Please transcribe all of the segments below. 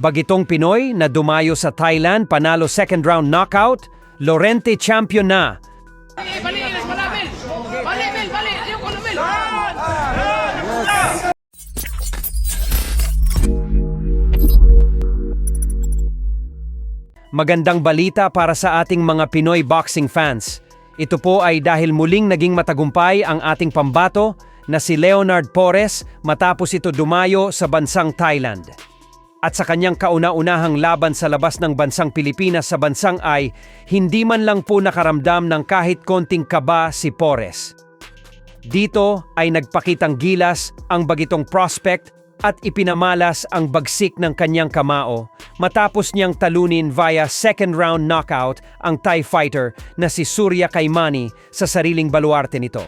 Bagitong Pinoy na dumayo sa Thailand panalo second round knockout, Lorente champion na. Magandang balita para sa ating mga Pinoy boxing fans. Ito po ay dahil muling naging matagumpay ang ating pambato na si Leonard Porres matapos ito dumayo sa bansang Thailand. At sa kanyang kauna-unahang laban sa labas ng bansang Pilipinas sa bansang ay hindi man lang po nakaramdam ng kahit konting kaba si Porres. Dito ay nagpakitang gilas ang bagitong prospect at ipinamalas ang bagsik ng kanyang kamao matapos niyang talunin via second round knockout ang Thai fighter na si Surya Kaimani sa sariling baluarte nito.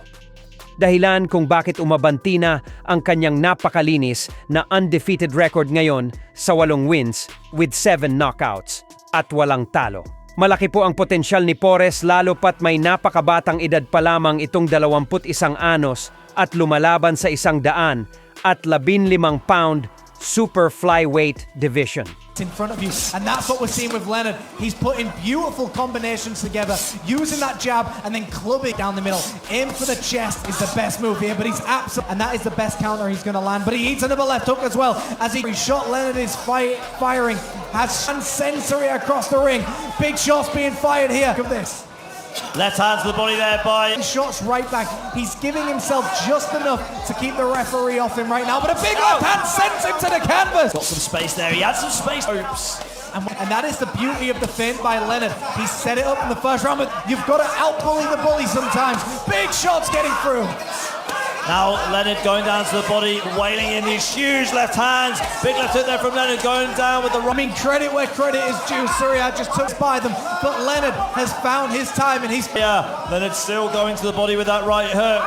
Dahilan kung bakit umabanti na ang kanyang napakalinis na undefeated record ngayon sa 8 wins with 7 knockouts at walang talo. Malaki po ang potensyal ni Porres lalo pat may napakabatang edad pa lamang itong 21 anos at lumalaban sa 100 at 15-pound super flyweight division. In front of you, and that's what we're seeing with Leonard. He's putting beautiful combinations together, using that jab and then clubbing down the middle. Aim for the chest is the best move here, but he's absolutely, and that is the best counter he's going to land. But he eats another left hook as well as he shot. Leonard is firing, has sensory across the ring. Big shots being fired here. Look at this. Left hand to the body there by... Shots right back. He's giving himself just enough to keep the referee off him right now. But a big left hand sends him to the canvas. Got some space there. He had some space. Oops. And that is the beauty of the feint by Leonard. He set it up in the first round, but you've got to out-bully the bully sometimes. Big shots getting through. Now Leonard going down to the body, wailing in these huge left hands. Big left hook there from Leonard, going down with the... I mean, credit where credit is due. Surya just took by them, but Leonard has found his time and he's... Yeah, Leonard still going to the body with that right hook.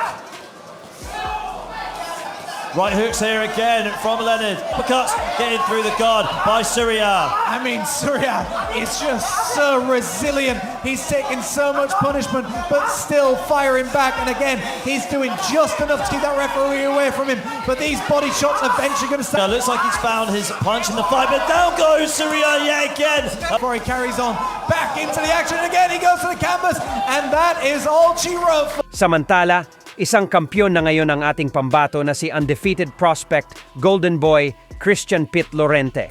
Right hooks here again from Leonard. Uppercuts getting through the guard by Surya. I mean, Surya is just so resilient. He's taking so much punishment, but still firing back. And again, he's doing just enough to keep that referee away from him. But these body shots are eventually going to start. Now, looks like he's found his punch in the fight, but down goes Surya yet again. Before he carries on, back into the action again. He goes to the canvas, and that is all she wrote. Samantala, isang kampyon na ngayon ang ating pambato na si undefeated prospect Golden Boy Christian Pit Lorente.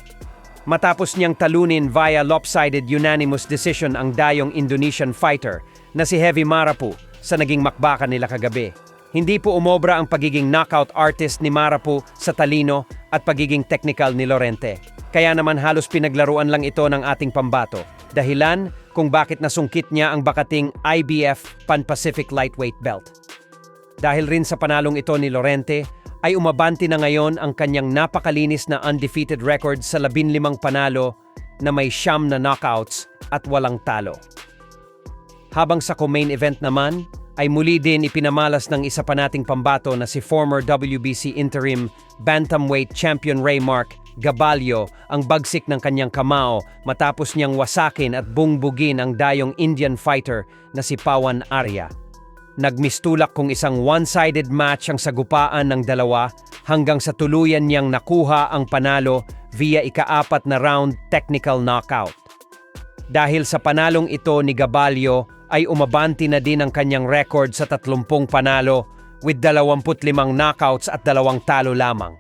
Matapos niyang talunin via lopsided unanimous decision ang dayong Indonesian fighter na si Heavy Marapu sa naging makbakan nila kagabi. Hindi po umobra ang pagiging knockout artist ni Marapu sa talino at pagiging technical ni Lorente. Kaya naman halos pinaglaruan lang ito ng ating pambato. Dahilan kung bakit nasungkit niya ang bakating IBF Pan-Pacific Lightweight Belt. Dahil rin sa panalong ito ni Lorente, ay umabanti na ngayon ang kanyang napakalinis na undefeated record sa 15 panalo na may 9 na knockouts at walang talo. Habang sa co-main event naman, ay muli din ipinamalas ng isa pa nating pambato na si former WBC interim bantamweight champion Raymark Gabalio ang bagsik ng kanyang kamao matapos niyang wasakin at bungbugin ang dayong Indian fighter na si Pawan Arya. Nagmistulak kung isang one-sided match ang sagupaan ng dalawa hanggang sa tuluyan niyang nakuha ang panalo via ika-4 na round technical knockout. Dahil sa panalong ito ni Gabalio ay umabanti na din ang kanyang record sa 30 panalo with 25 knockouts at 2 talo lamang.